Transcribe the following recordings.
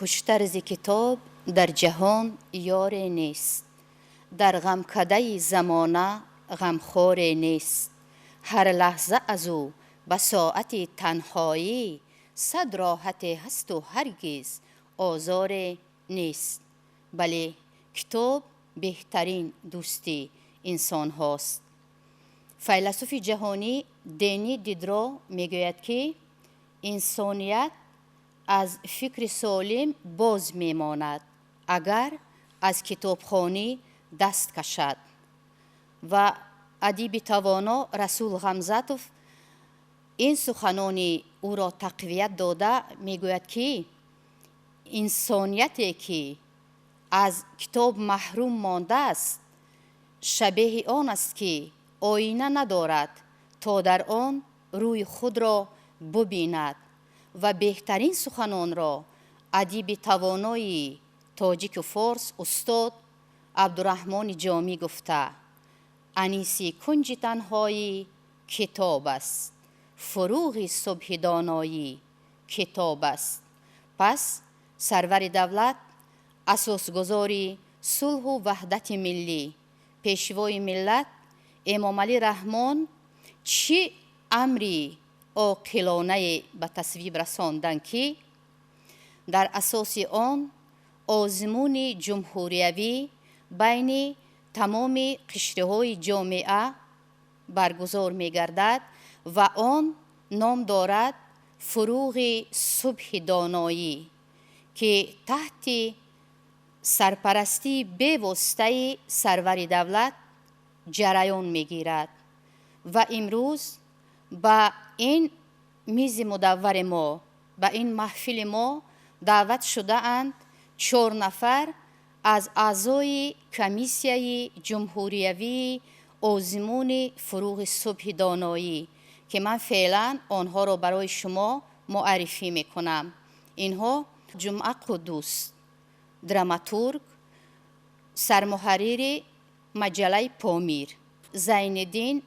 خوشتر ز کتاب در جهان یار نیست، در غمکده زمانه غمخوار نیست. هر لحظه از او به ساعت تنهایی، صد راحت هست و هرگز آزار نیست. بله، کتاب بهترین دوستی انسان هاست. فیلسوف جهانی دنی دیدرو میگوید که انسانیت از فکر سالم باز میماند اگر از کتابخوانی دست کشد. و ادیب توانا رسول غمزتوف این سخنان او را تقویت داده میگوید که انسانیتی که از کتاب محروم مانده است شبیه آن است که آینه ندارد تا در آن روی خود را ببیند. و بهترین سخنان را ادیب توانای تاجیک و فارس استاد عبدالرحمن جامی گفته: انیسی کنج تنهایی کتاب است، فروغ صبح دانایی کتاب است. پس سرور دولت، اساسگذاری صلح و وحدت ملی، پیشوای ملت امام علی رحمان چه امری عاقلانه به تصویب رساندن که در اساس آن آزمون جمهوریوی بین تمام قشرهای جامعه برگزار می گردد و آن نام دارد فروغ صبح دانایی که تحت سرپرستی به واسطه سرور دولت جریان می گیرد. و امروز به این میز مدور ما، به این محفل ما دعوت شده اند 4 نفر از اعضای کمیسیه جمهوریوی آزمون فروغ صبح دانایی که من فعلا آنها را برای شما معرفی میکنم. اینها جمعه قدوس، دراماتورگ، سرمحرر مجله پامیر، زینالدین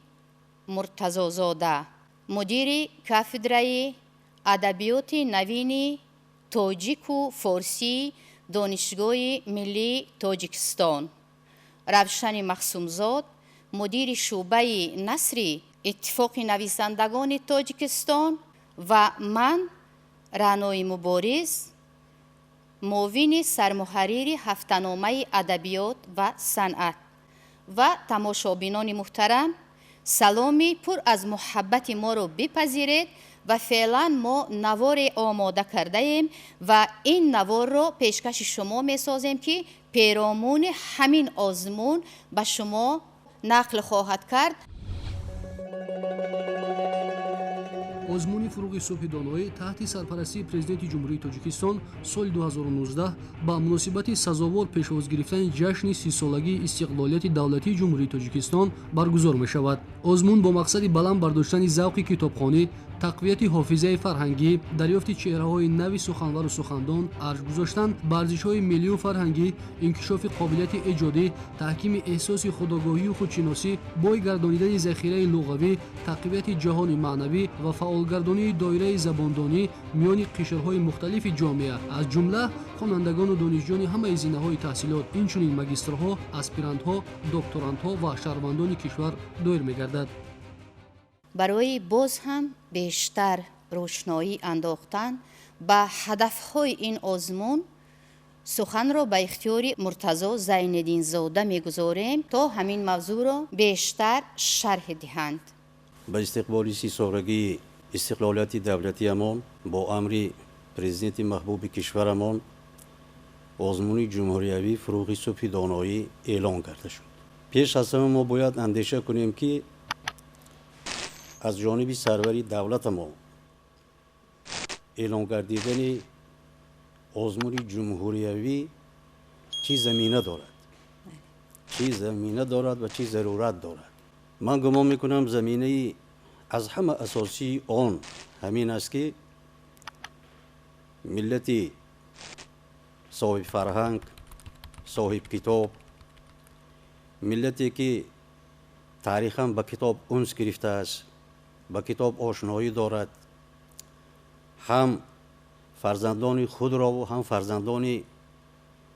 مرتضی‌زاده، مدیر کافدرای ادبیات نوین تاجیک و فارسی دانشگاه ملی تاجیکستان، روشن مخصومزاد، مدیر شعبه نثر اتفاق نویسندگان تاجیکستان و من رعنای مبارز، معاون سرمحرر هفته‌نامه ادبیات و صنعت. و تماشابینان محترم، سلامی پر از محبت ما را بپذیرید و فعلا ما نوار آماده کرده ایم و این نوار را پیشکش شما می سازیم که پیرامون همین آزمون به شما نقل خواهد کرد. آزمون فروغ صبح دانایی تحت سرپرستی پرزیدنت جمهوری تاجیکستان سال 2019 با مناسبت سزاوار پیشواز گرفتن جشن 30 سالگی استقلالیت دولتی جمهوری تاجیکستان برگزار می شود. آزمون با مقصد بلند برداشتن ذوق کتابخوانی، تقویت حافظه فرهنگی، دریافت چهره‌های نو سخنور و سخندان، ارج گذاشتن بر ارزش‌های ملی و فرهنگی، انکشاف قابلیت ایجادی، تحکیم احساس خودآگاهی و خودشناسی، بازگردانیدن ذخیره لغوی، تقویت جهان معنوی و فعالگردانی دایره زباندانی میان قشرهای مختلف جامعه از جمله خوانندگان و دانشجویان همه زمینه‌های تحصیلات، اینچنین ماگسترها، اسپیرانت‌ها، دکترانت‌ها و شهروندان کشور دایر می‌گردد. برای باز هم بیشتر روشنایی انداختن به هدفهای این آزمون سخن را به اختیار مرتضی زینالدین زاده میگذاریم تا همین موضوع را بیشتر شرح دهند. به استقبال 30 سالگی استقلالیت دولتیمان با امر پرزیدنت محبوب کشورمان آزمون جمهوریوی فروغ صبح دانایی اعلان کرده شد. پیش از همه ما باید اندیشه کنیم که از جانب سرور دولت ما اعلان گردیدن آزمون جمهوریوی چی زمینه دارد و چی ضرورت دارد. من گمان میکنم زمینه از همه اساسی آن همین است که ملت صاحب فرهنگ، صاحب کتاب، ملتی که تاریخاً به کتاب انس گرفته است، با کتاب آشنایی دارد، هم فرزندان خود را و هم فرزندان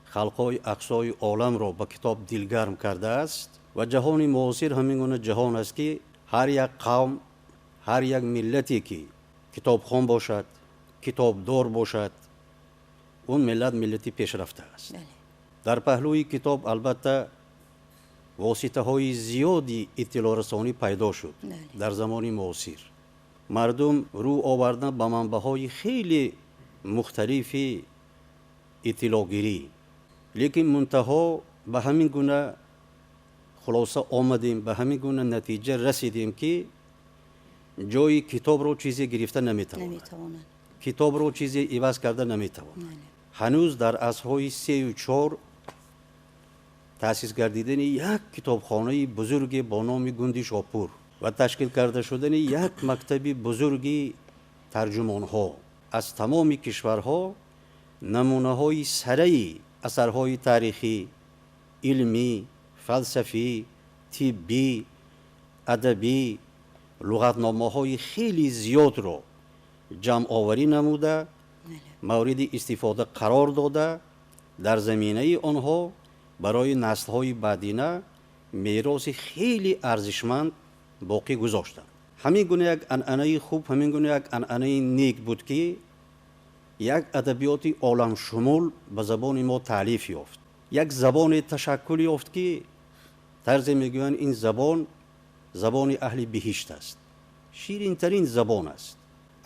خلقهای اقصای عالم را به کتاب دلگرم کرده است و جهان معاصر همین گونه جهان است که هر یک قوم، هر یک ملتی که کتابخوان باشد، کتابدار باشد، اون ملت ملتی پیشرفته است. در پهلوی کتاب البته واسطه های زیادی اطلاع رسانی پیدا شد در زمان معاصر. مردم رو آوردن به منبع‌های خیلی مختلفی اطلاع گیری، لیکن منتها به همین گونه خلاصه آمدیم، به همین گونه نتیجه رسیدیم که جای کتاب رو چیزی گرفته نمیتواند، کتاب رو چیزی عوض کرده نمیتواند. هنوز در عصرهای 3 و 4 تأسیس گردیدن یک کتابخانه بزرگ با نام گوند شاپور و تشکیل کرده شدن یک مکتب بزرگ ترجمان ها از تمام کشورها نمونه های سره اثرهای تاریخی، علمی، فلسفی، طبی، ادبی، لغتنامه های خیلی زیاد رو جمع آوری نموده، مورد استفاده قرار داده، در زمینه آنها برای نسل‌های بعدینه میراث خیلی ارزشمند باقی گذاشتند. همین گونه یک انعنه خوب، همین گونه یک انعنه نیک بود که یک ادبیات عالم شمول به زبان ما تألیف یافت. یک زبان تشکل یافت که طرز میگویند این زبان زبان اهل بهشت است، شیرین ترین زبان است.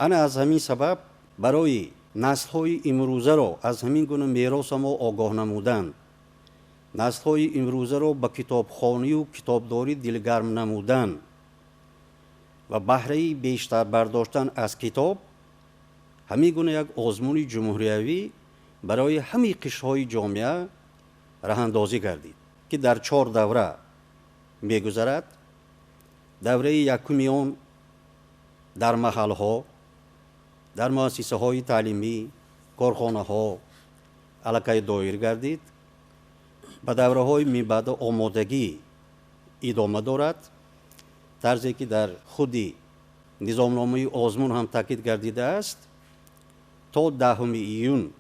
انا از همین سبب برای نسل‌های امروزه را از همین گونه میراث ما آگاه نمودن، نسل‌های امروزه را به کتابخوانی و کتابداری دلگرم نمودن و بهره بیشتر برداشتن از کتاب، همین گونه یک آزمون جمهوریوی برای همه قشرهای جامعه راه‌اندازی گردید که در 4 دوره می‌گذرد. دوره یکمی آن در محل‌ها، در مؤسسه‌های تعلیمی، کارخانه‌ها علاقه دایر گردید. به دوره‌های می‌بعد آمادگی ادامه دارد، طرزی که در خودی نظامنامه آزمون هم تاکید گردیده است. تا 10 ایون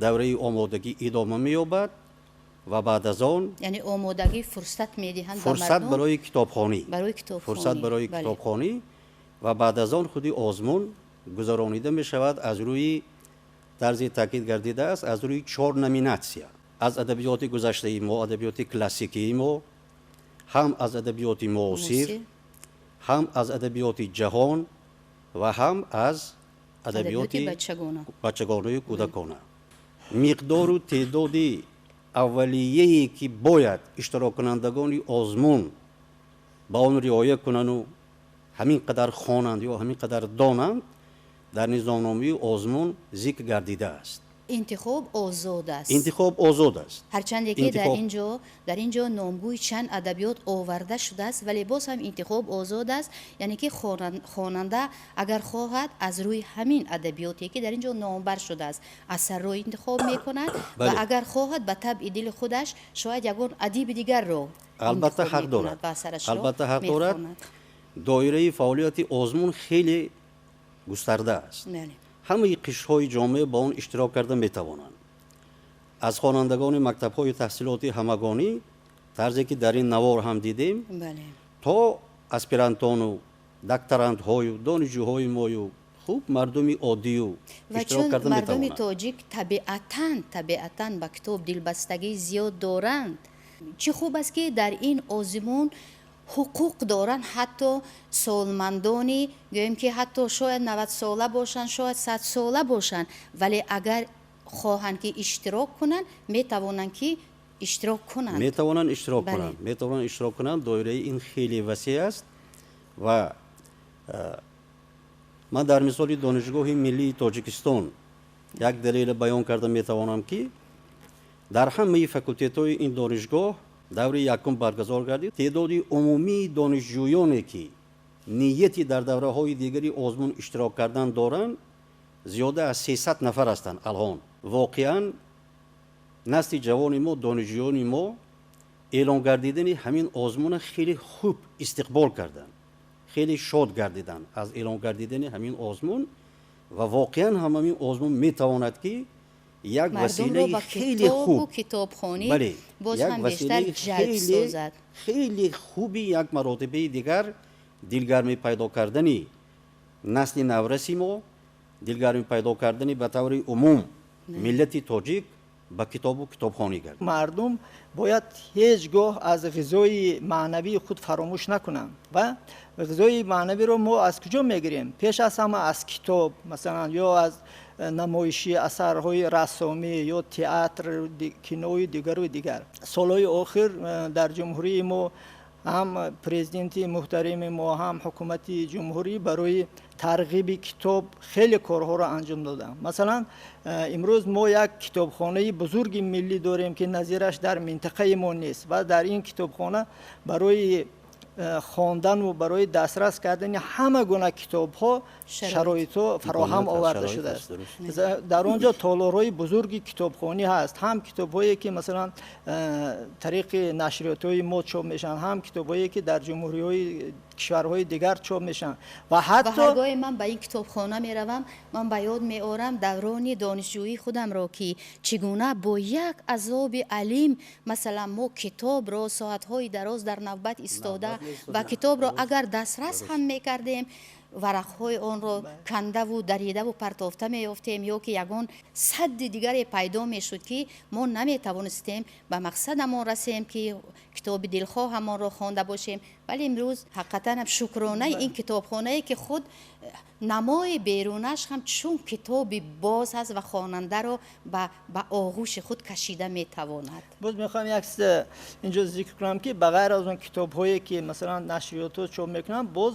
دوره آمادگی ادامه می‌یابد و بعد از آن یعنی آمادگی فرصت می‌دهند فرصت برای کتابخوانی، فرصت برای بله. کتابخوانی و بعد از آن خودی آزمون گذرانیده می شود از روی طرزی تاکید گردیده است، از روی 4 نامیناسیا از ادبیات گذشته ما، ادبیات کلاسیکی ما، هم از ادبیات معاصر، هم از ادبیات جهان و هم از ادبیات بچگانه و کودکانه. مقدار و تعداد اولیه‌ای که باید اشتراک کنندگان آزمون با آن رعایت کنند و همین قدر خوانند یا همین قدر دانند در نظامنامه آزمون ذکر گردیده است. انتخاب آزاد است. انتخاب آزاد است. هرچند که در اینجا نامگوی چند ادبیات آورده شده است، ولی باز هم انتخاب آزاد است، یعنی که خواننده اگر خواهد از روی همین ادبیاتی که در اینجا نامبر شده است اثر رو انتخاب میکند و اگر خواهد به طبع دل خودش شاید یگان ادیب دیگر رو البته حق دارد. البته حق دارد. دایره فعالیت آزمون خیلی گسترده است. همه قشرهای جامعه با آن اشتراک کرده میتوانند. از خوانندگان مکتب‌های تحصیلات همگانی، طرزی که در این نوار هم دیدیم، تا اسپیرانتان و دکتراندهای و دانشجوهای ما و خوب مردم عادی و اشتراک کرده میتوانند. مردم تاجیک طبیعتاً به کتاب دلبستگی زیاد دارند. چه خوب است که در این آزمون حقوق دارن، حتی سالمندانی گویم که حتی شاید 90 ساله باشن، شاید 100 ساله باشن، ولی اگر خواهند که اشتراک کنند میتوانند که اشتراک کنند. میتوانند اشتراک کنند. دایره این خیلی وسیع است و من در مثال دانشگاه ملی تاجیکستان یک دلیل بیان کرده میتوانم که در همه فاکولته‌های این دانشگاه دوره یکم برگزار گردید. تعداد عمومی دانشجویانی که نیتی در دوره‌های دیگری آزمون اشتراک کردن دارند زیاده از 300 نفر هستند. الان واقعاً نسل جوان ما، دانشجویان ما اعلان گردیدن همین آزمون خیلی خوب استقبال کردند، خیلی شاد گردیدند از اعلان گردیدن همین آزمون و واقعا همین آزمون میتواند که یک مردم رو وسیله با خیلی کتاب و خوب کتابخوانی بله باز یک هم بیشتر وسیله جلب سازد. خیلی خوبی یک مراتبه دیگر دلگرمی پیدا کردنی نسل نورسی ما، دلگرمی پیدا کردنی به طور عموم ملت تاجیک به کتاب و کتابخوانی کرد. مردم باید هیچگاه از غذای معنوی خود فراموش نکنند و غذای معنوی رو ما از کجا میگیریم؟ پیش از همه از کتاب، مثلا یا از نمایشی اثرهای رسامی یا تئاتر، کینوی دیگر و دیگر. سالهای آخر در جمهوری ما هم پرزیدنت محترم ما هم حکومت جمهوری برای ترغیب کتاب خیلی کارها را انجام دادن. مثلا امروز ما یک کتابخانه بزرگ ملی داریم که نظیرش در منطقه ما نیست و در این کتابخانه برای خواندن و برای دسترس کردن همه گونه کتاب ها شرایط فراهم آورده شده است. در آنجا تالارهای بزرگی کتابخوانی هست، هم کتاب‌هایی که مثلا طریق نشریات‌های ما چاپ میشن، هم کتاب‌هایی که در جمهوری‌های کشورهای دیگر چاپ میشن و حتی هرگاه من به این کتابخانه میروم من به یاد میآورم دوران دانشجویی خودم را که چگونه با یک عذاب علیم مثلا ما کتاب را ساعت‌های دراز در نوبت ایستاده و کتاب را اگر دسترس هم میکردیم ورقهای آن را کنده و دریده و پرتافته میافتیم یا که یگان صد دیگر پیدا میشد که ما نمیتوانستیم به مقصدمان رسیم که کتاب دلخواهمان را خوانده باشیم. ولی امروز حقیقتا شکرانه این کتابخانه که خود نمای بیرونش هم چون کتاب باز هست و خواننده را به آغوش خود کشیده میتواند. باز میخوام یک اینجا ذکر کنم که بغیر از اون کتاب هایی که مثلا نشریات چاپ میکنن، باز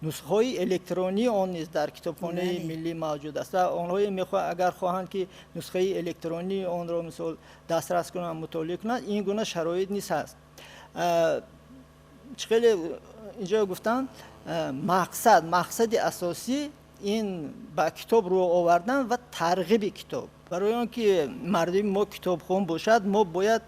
نسخه های الکترونی آن نیز در کتابخانه ملی موجود است. آنها میخوان اگر خواهند که نسخه الکترونی آن را مثلا دسترس کنن، مطالعه کنن، این گونه شرایط نیست هست. خیلی اینجا گفتن مقصد اساسی این با کتاب رو آوردن و ترغیب کتاب. برای آنکه مردم ما کتاب خون باشد، ما باید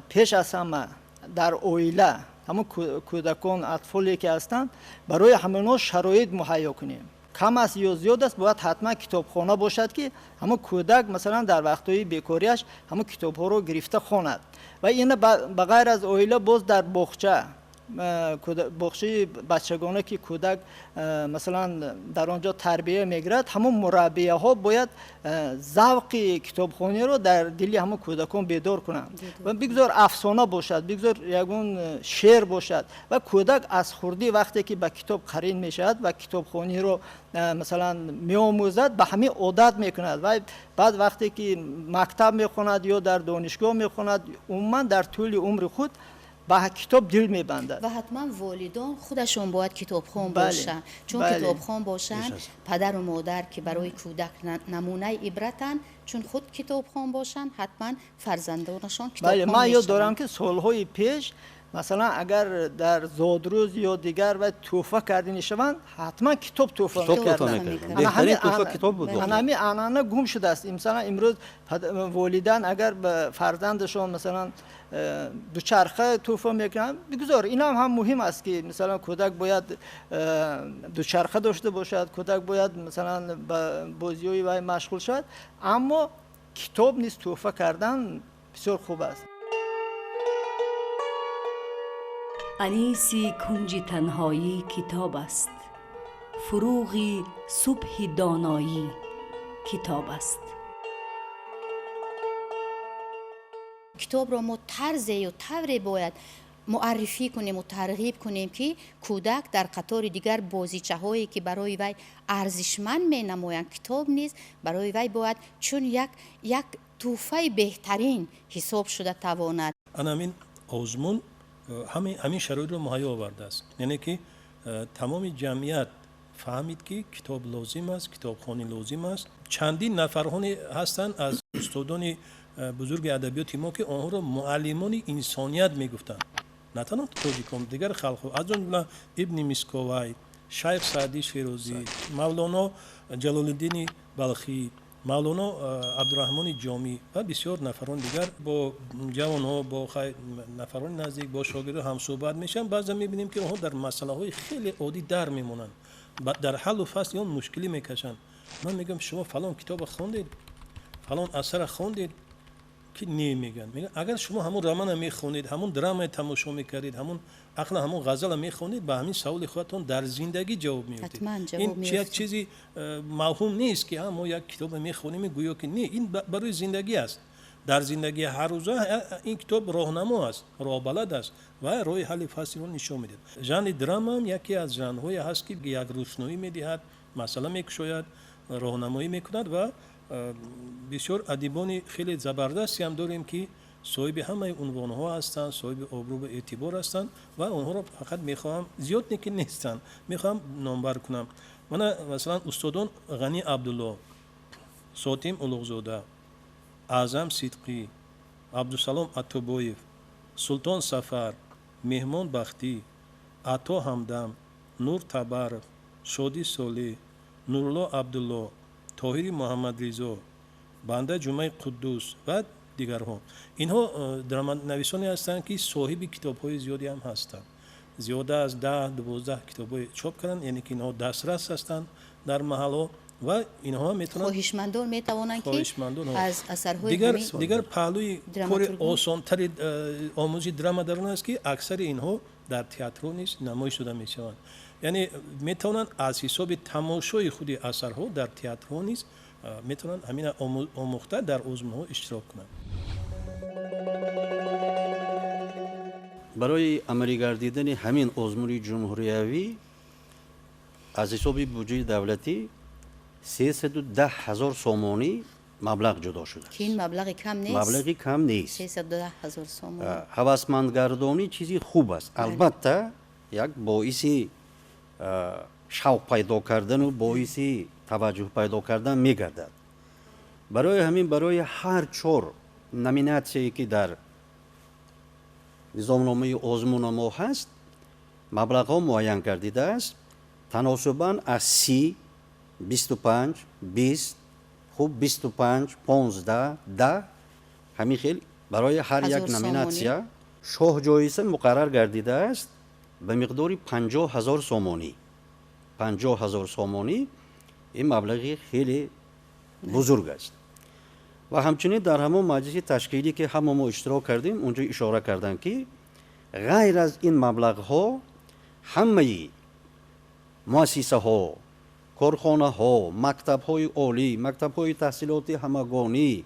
پیش از همه در اویله همون کودکان اطفالی که هستند برای همونا شرایط مهیا کنیم. کم است یا زیاد است باید حتما کتابخانه باشد که همون کودک مثلا در وقتهای بیکاریش همون کتاب ها رو گرفته خواند. و این بغیر از اویله باز در باغچه بچگانه که کودک مثلا در آنجا تربیه میگیرد، همون مربیه ها باید ذوق کتابخوانی رو در دل همون کودکان بیدار کنند و بگذار افسانه باشد، بگذار یگون شعر باشد و کودک از خردی وقتی که به کتاب قرین میشد و کتابخوانی رو مثلا میآموزد به همین عادت میکند و بعد وقتی که مکتب میخواند یا در دانشگاه میخواند، عموما در طول عمر خود با کتاب دل میبندد. و حتما والدان خودشون باید کتابخوان باشن، چون کتابخوان باشن پدر و مادر که برای کودک نمونه عبرتن، چون خود کتابخوان باشن حتما فرزندانشان کتابخوان میشن. من یاد دارم که سالهای پیش مثلا اگر در زادروز یا دیگر و توفه کردین شوند، حتما کتاب توفه میکردن. بهترین توفه کتاب بود. همین آنانه گم شده است. مثلا امروز والدین اگر به فرزندشان مثلا دوچرخه توفه میکنن، بگذار این هم مهم است که مثلا کودک باید دوچرخه داشته باشد، کودک باید مثلا به بازی‌های و مشغول شد، اما کتاب نیست توفه کردن بسیار خوب است. انیسی کنج تنهایی کتاب است، فروغی صبح دانایی کتاب است. کتاب را ما طرز یا طوری باید معرفی کنیم و ترغیب کنیم که کودک در قطار دیگر بازیچه هایی که برای وی ارزشمند می نمایند کتاب نیست، برای وی باید چون یک تحفه بهترین حساب شده تواند. همین آزمون همین شرایط رو مهیا آورده است، یعنی که تمام جمعیت فهمید که کتاب لازم است، کتابخوانی لازم است. چندین نفرانی هستند از استادان بزرگ ادبیات ما که آنها را معلمان انسانیت میگفتند، نه تنها تاجیکان، دیگر خلق، از جمله ابن مسکوی، شیخ سعدی شیرازی، مولانا جلال الدین بلخی، مولانا عبدالرحمن جامی و بسیار نفران دیگر با جوان‌ها، با نفران نزدیک، با شاگردان هم صحبت میشن. بعضی میبینیم که آنها در مسئله های خیلی عادی در میمونن، در حل و فصل یا مشکلی میکشن. من میگم شما فلان کتاب خوندید، فلان اثر خوندید که نمیگن. میگن اگر شما همون رمان میخونید، همون درام تماشا میکردید، همون عقل همون غزل میخونید، به همین سوال خودتون در زندگی جواب میدید. حتما جواب این می‌یافتید. یک چیزی موهوم نیست که ما یک کتاب میخونیم گویا که نه، این برای زندگی است. در زندگی هر روزه این کتاب راهنما است، راهبلد است و راه حل فصل رو نشون میده. ژانر درام هم یکی از ژانرهای هست که یک روشنایی میدهد، مثلا میکشاید، راهنمایی میکند و بسیار ادیبان خیلی زبردستی هم داریم که صاحب همه عنوان ها هستند، صاحب آبرو و اعتبار هستند و اونها رو فقط میخوام زیاد نیستن، میخوام نامبر کنم. من مثلا استادان غنی عبدالله، ساتیم اولوغزاده، اعظم صدقی، عبدالسلام عطابویف، سلطان سفر، مهمان بختی، عطا همدم، نور تبرف، شادی صالح، نورالله عبدالله، طاهری محمد رضا، بنده جمعه قدوس و دیگرها. اینها درآمدنویسانی هستند که صاحب کتاب‌های زیادی هم هستند. زیاده از 10-12 کتاب‌های چاپ کردن، یعنی که اینها دسترس هستند در محل‌ها و اینها میتونن خواهشمندان میتوانند که از اثرهای دیگر پهلوی کار آسان‌تر آموزش درام در اون است که اکثر اینها در تئاتر نیز نمایش داده میشوند. یعنی میتونن از حساب تماشای خود اثرها در تئاتر نیز میتونن همین آموخته در آزمون‌ها اشتراک کنند. برای عملی گردیدن همین آزمون جمهوریوی از حساب بودجه دولتی 310,000 سومانی مبلغ جدا شده است. که این مبلغ کم نیست. مبلغی کم نیست. 310,000 سوم. هوسمندگردانی چیزی خوب است. البته یک باعثی شوق پیدا کردن و باعثی توجه پیدا کردن میگردد. برای همین برای هر 4 نامیناسیونی که در نظامنامه آزمون ما هست مبلغ ها معین گردیده است. تناسباً از 30 25 20 خوب 25 15 10 همین خیلی برای هر یک نامیناسیا شاه جایزه مقرر گردیده است به مقدار 50,000 سومانی. 50,000 سومانی این مبلغی خیلی بزرگ است. و همچنین در همون مجلس تشکیلی که همه ما اشتراک کردیم اونجا اشاره کردن که غیر از این مبلغ ها همه مؤسسه ها، کارخانه ها، مکتب های عالی، مکتب های تحصیلات همگانی،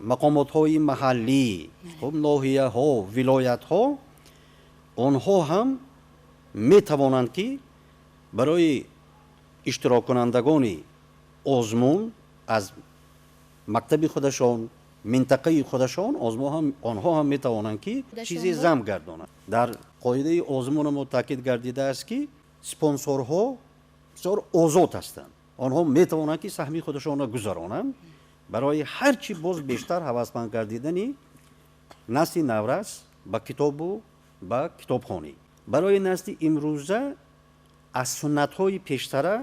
مقامات های محلی، ناحیه ها، ولایت ها، آنها هم می توانند که برای اشتراک کنندگان آزمون از مکتب خودشان، منطقه خودشان، آنها هم می توانند که چیزی جمع گردانند. در قاعده آزمون ما تاکید گردیده است که اسپانسورها بسیار آزاد هستند. آنها می توانند که سهمی خودشان را گذرانند برای هر چی باز بیشتر هوسمند گردیدن نسل نورس با کتاب و با کتابخوانی. برای نسل امروزه از سنت های پیشتره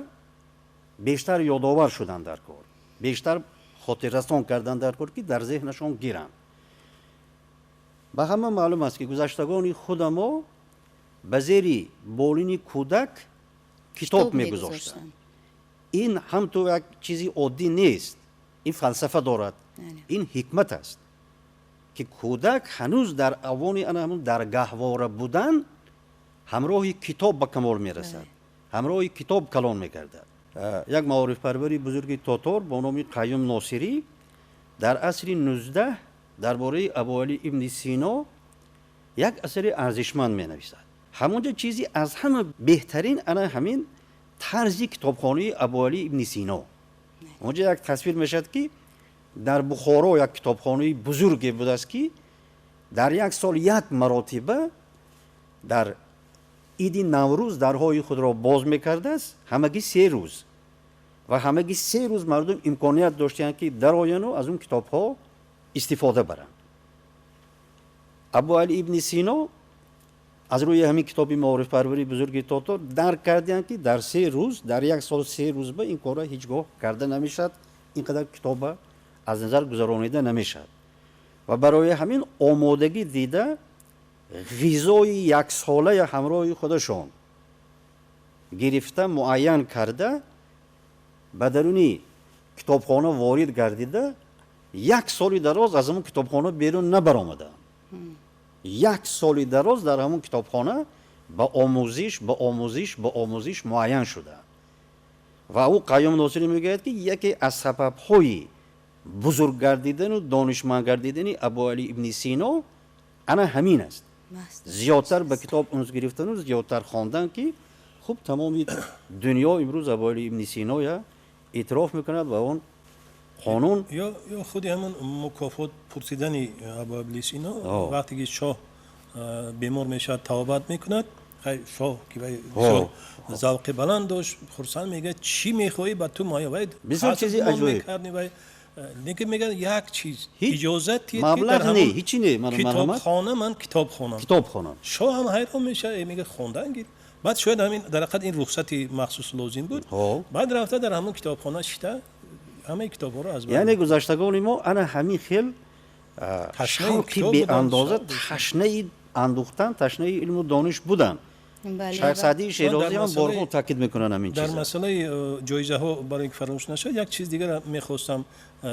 بیشتر یادآور شدن در کار، بیشتر خاطررسان کردن در کار که در ذهنشان گیرند. به همه معلوم است که گذشتگان خود ما به زیر بالین کودک کتاب میگذاشتند. این هم تو یک چیزی عادی نیست، این فلسفه دارد، این حکمت است که کودک هنوز در اوان همون در گهواره بودن همراه کتاب به کمال میرسد، همراه کتاب کلان میگردد. یک معارف پروری بزرگ تاتار با نام قیوم ناصری در عصر 19 درباره ابوعلی ابن سینا یک اثر ارزشمند می نویسد. همونجا چیزی از همه بهترین انا همین طرز کتابخانه ابوعلی ابن سینا. اونجا یک تصویر میشد که در بخارا یک کتابخانه بزرگی بود است که در یک سال یک مرتبه در عید نوروز درهای خود را باز میکرده است، همگی 3 روز و همگی 3 روز مردم امکانیت داشتند که در آین و از اون کتاب ها استفاده برند. ابوعلی ابن سینا از روی همین کتابی معارف پروری بزرگ تاتار درک کردند که در 3 روز در یک سال 3 روز به این کار هیچگاه کرده نمیشد، اینقدر کتاب از نظر گذرانیده نمیشد و برای همین آمادگی دیده غذای 1 ساله همراه خودشان گرفته معین کرده به درون کتابخانه وارد گردیده، یک سال دراز از همون کتابخانه بیرون نبرآمده. یک سال دراز در همون کتابخانه با آموزش معین شده و او قیام ناصری میگوید که یکی از سبب‌های بزرگ گردیدن و دانشمند گردیدن ابوعلی ابن سینا انا همین است. زیادتر به کتاب اونس گرفتن و زیادتر خواندن که خب تمام دنیا امروز ابوعلی ابن سینا یا اعتراف میکند و اون قانون یا خودی همون مکافات پرسیدن ابوعلی سینا وقتی که شاه بیمار میشه توبت میکند، شاه که ذوق بلند داشت خرسند میگه چی میخوای با تو مایا باید بسیار چیزی عجیبه لیکن میگه یک چیز اجازتی مبلغ نه هیچی نه کتابخانه من کتابخانه شاه هم حیران میشه میگه خوندن گیر بعد شاید همین در حقیقت این رخصتی مخصوص لازم بود بعد رفته در همون کتابخانه شده همه کتابا رو از یعنی گذشتگان ما انا همین خیل شوقی به اندازه تشنه اندوختن تشنه علم و دانش بودن. شیخ سعدی شیرازی هم بارها تاکید میکنن همین چیزا. در مسئله جایزه ها برای اینکه فراموش نشه یک چیز دیگر میخواستم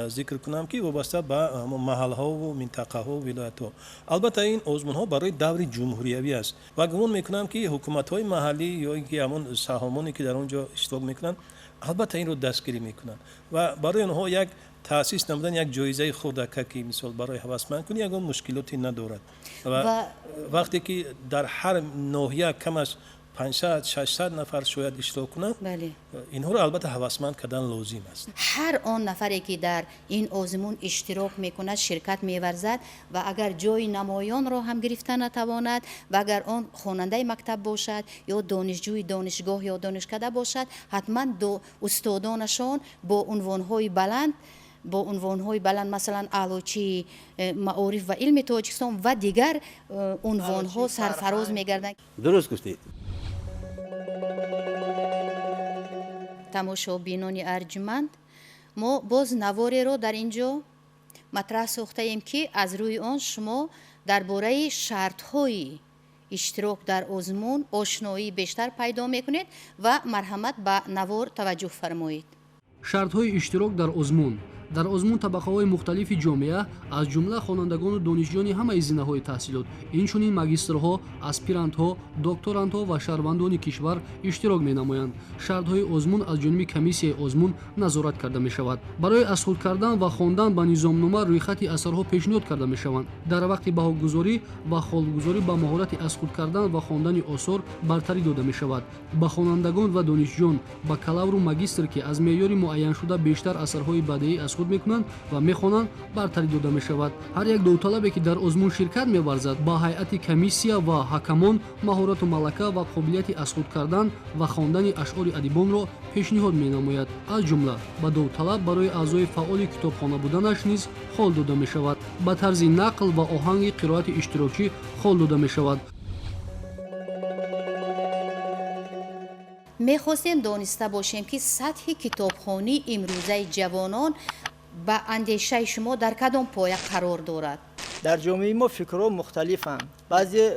ذکر کنم که وابسته به محل ها و منطقه ها و ولایت ها. البته این آزمون ها برای دور جمهوریوی است و گمان میکنم که حکومت های محلی یا اینکه همون سهامانی که در اونجا اشتراک میکنن البته این رو دستگیری میکنن و برای اونها یک تاسیس نمودن یک جایزه خودکه که مثال برای هوسمند کنی یک مشکلاتی ندارد و وقتی که در هر ناحیه کم از 500 600 نفر شاید اشتراک کنند اینها رو البته هوسمند کردن لازم است. هر آن نفری که در این آزمون اشتراک میکند شرکت میورزد و اگر جای نمایان را هم گرفتن نتواند و اگر آن خواننده مکتب باشد یا دانشجوی دانشگاه یا دانشکده باشد حتما دو استادانشان با عنوانهای بلند مثلا علوچی معارف و علم تاجیکستان و دیگر عنوانها سرفراز میگردند. درست گفتید. تماشابینان ارجمند ما باز نواری رو در اینجا مطرح ساخته ایم که از روی آن شما درباره شرط‌های اشتراک در آزمون آشنایی بیشتر پیدا میکنید و مرحمت به نوار توجه فرمایید. شرط‌های اشتراک در آزمون дар озмун табақаҳои мухталифи ҷомеа аз ҷумла хонандагону донишҷӯёни ҳамаи зинаҳои таҳсилот инчунин магистрҳо аспирантҳо докторантҳо ва шаҳрвандони кишвар иштирок менамоянд. шартҳои озмун аз ҷониби комиссияи озмун назорат карда мешавад. барои асхуд кардан ва хондан ба низомнома рӯйхати асарҳо пешниҳод карда мешаванд. дар вақти баҳогузорӣ ва холгузорӣ ба маҳорати асхуд кардан ва хондани осор бартарӣ дода мешавад. ба хонандагон ва донишҷӯён бакалавру магистр ки аз меъёри муайяншуда бештар асарҳои бадеӣ худ мекунанд ва мехонанд бартарӣ дода мешавад. ҳар як довталабе ки дар озмун ширкат меварзад ба ҳайати комиссия ва ҳакамон маҳорату малака ва қобилияти асхуд кардан ва хондани ашъори адибонро пешниҳод менамояд. аз ҷумла ба довталаб барои аъзои фаъоли китобхона буданаш низ хол дода мешавад. ба тарзи нақл ва оҳанги қироати иштирокӣ хол дода мешавад. میخواستیم دانسته باشیم که سطح کتابخوانی امروزه جوانان با اندیشه شما در کدام پایه قرار دارد؟ در جامعه ما فکرها مختلفند. بعضی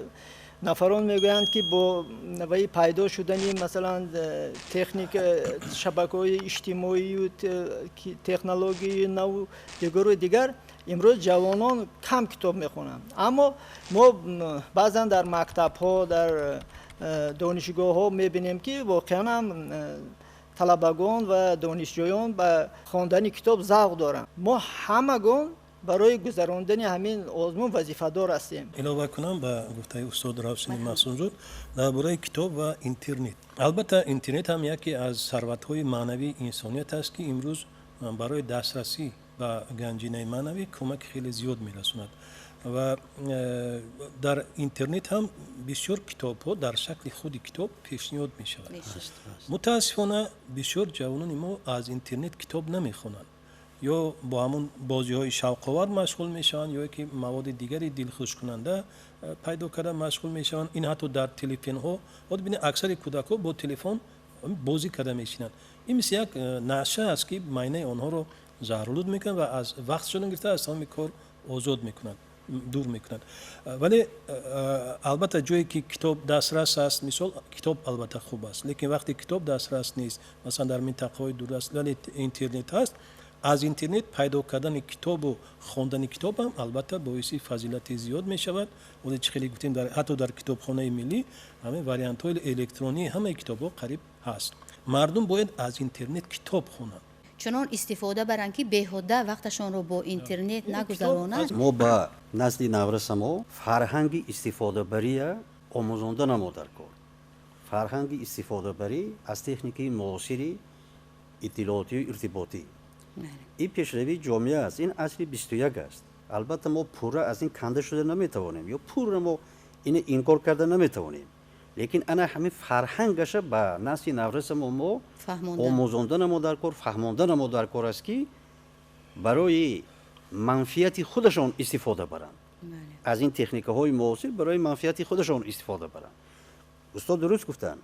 نفران میگویند که با نوعی پیدا شدنی مثلا تکنیک شبکه‌های اجتماعی و تکنولوژی نو دیگر امروز جوانان کم کتاب میخونند. اما ما بعضا در مکتب‌ها در دانشگاه ها میبینیم که واقعا هم طلبگان و دانشجویان به خواندن کتاب ذوق دارند. ما همگان برای گذراندن همین آزمون وظیفه دار هستیم. علاوه کنم به گفته استاد روشنی محسونزاد درباره کتاب و اینترنت. البته اینترنت هم یکی از ثروت‌های معنوی انسانیت است که امروز برای دسترسی به گنجینه معنوی کمک خیلی زیاد میرساند. و در اینترنت هم بسیار کتاب ها در شکل خود کتاب پیشنهاد می شود. متاسفانه بسیار جوانان ما از اینترنت کتاب نمی خوانند یا با همون بازی های شوق‌آور مشغول می شوند یا که مواد دیگری دلخوش کننده پیدا کرده مشغول می شوند. این حتی در تلفن ها ببینید اکثر کودکان با تلفن بازی کرده می شینند. این مثل یک نشه است که معنی آنها رو زهرآلود میکنند و از وقت شدن گرفته از همین کار آزاد میکنند. دور میکنند. ولی البته جایی که کتاب دسترس است، مثال کتاب البته خوب است، لیکن وقتی کتاب دسترس نیست، مثلا در منطقه‌های دوراسته اینترنت هست، از اینترنت پیدا کردن کتاب و خواندن کتاب هم البته باعث فضیلت زیاد می شود. ولی چه خیلی گفتیم حتی در کتابخانه ملی همه واریانت های الکترونی همه کتاب ها قریب هست. مردم باید از اینترنت کتاب خوانند، چنان استفاده برن که بیهوده وقتشون رو با اینترنت نگذرونند. ما با نسل نورس ما فرهنگ استفاده بری آموزنده نمو در کار. فرهنگ استفاده بری از تکنیکی معاصری اطلاعاتی و ارتباطی. این پیشروی جامعه است. این اصل 21 است. البته ما پورا از این کنده شده نمیتوانیم یا پورا ما این انکار کرده نمیتوانیم، لیکن انا همین فرهنگش با نسل نورس ما آموزنده نمو در کار، فهمانده نمو در کار است که برای منفیت خودشان استفاده برند. از این تکنیک های معاصر برای منفیت خودشان استفاده برند. استاد درست گفتن.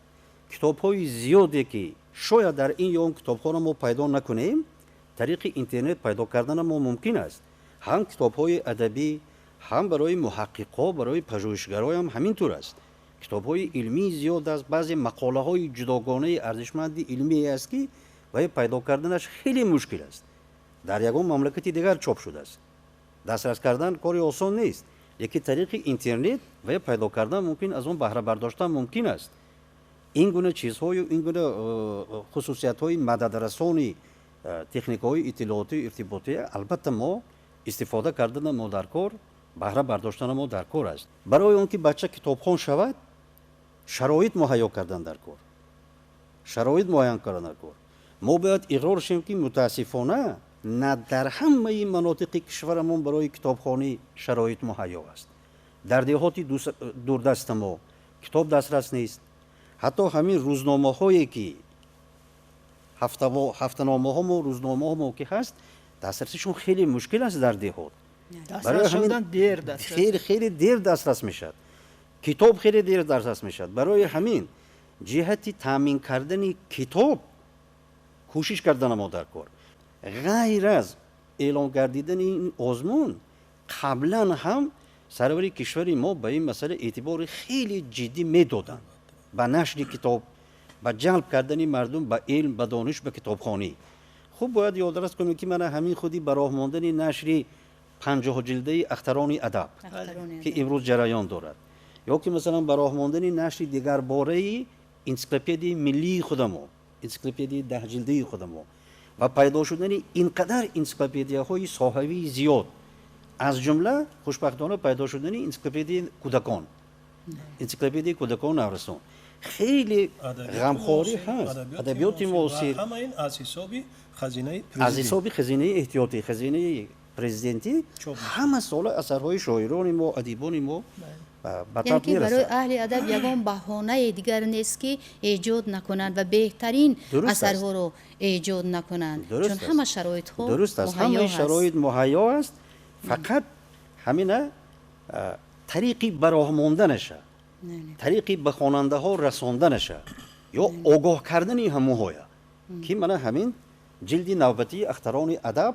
کتاب های زیادی که شاید در این یا اون کتابخانه ما پیدا نکنیم، طریق اینترنت پیدا کردن ما ممکن است. هم کتاب های ادبی، هم برای محققا، برای پژوهشگران هم همین طور است. کتاب های علمی زیاد است. بعضی مقاله های جداگانه ارزشمند علمی است که برای پیدا کردنش خیلی مشکل است. در یگان مملکتی دیگر چاپ شده است. دسترس کردن کاری آسان نیست، لیکن طریق اینترنت و پیدا کردن ممکن، از اون بهره برداشتن ممکن است. این گونه چیزهای و این گونه خصوصیت های مددرسانی تکنیک های اطلاعاتی ارتباطی البته ما استفاده کردن ما در کار، بهره برداشتن ما در کار است. برای اون که بچه کتابخوان شود، شرایط مهیا کردن در کار، شرایط معین کردن در کار. ما باید اقرار شیم که متاسفانه نه در همه مناطق کشورمون برای کتابخوانی شرایط مهیا است. در دهات دوردست ما کتاب دسترس نیست. حتی همین روزنامه هایی که هفته‌نامه ها و روزنامه ها که هست، دسترسشون خیلی مشکل است در دهات. دسترس شدن دیر دسترس، خیلی دیر دسترس میشد. کتاب خیلی دیر دسترس میشد. برای همین جهت تامین کردن کتاب کوشش کردن ما در کار. غیر از اعلام گردیدن این آزمون، قبلا هم سرور کشور ما به این مسئله اعتبار خیلی جدی میدادند. به نشر کتاب، به جلب کردن مردم به علم، به دانش، به کتابخوانی. خوب باید یادداشت کنیم که من همین خودی به راه ماندن نشر 50 جلده اختران ادب که امروز جریان دارد، یا که مثلا به راه ماندن نشر دیگر باره انسیکلوپدی ملی خودمون، انسیکلوپدی 10 جلده خودمون و پیدا شدن اینقدر انسیکلوپدیاهای صحوی زیاد، از جمله خوشبختانه پیدا شدن انسیکلوپدی کودکان، انسیکلوپدی کودکان نورستان. خیلی غمخواری هست. ادبیات معاصر همه این از حساب خزینه احتیاطی، خزینه پرزیدنتی، همه سال اثرهای شاعران ما، ادیبان ما به یعنی تاب که برای میرسد. اهل ادب یگان بهانه دیگر نیست که ایجاد نکنند و بهترین اثرها رو ایجاد نکنند، چون همه شرایط ها درست است، همه شرایط مهیا است. فقط همین طریقی براه ماندنشه، طریقی به خواننده ها رساندنشه یا آگاه کردنی هموهایا که من همین جلدی نوبتی اختران ادب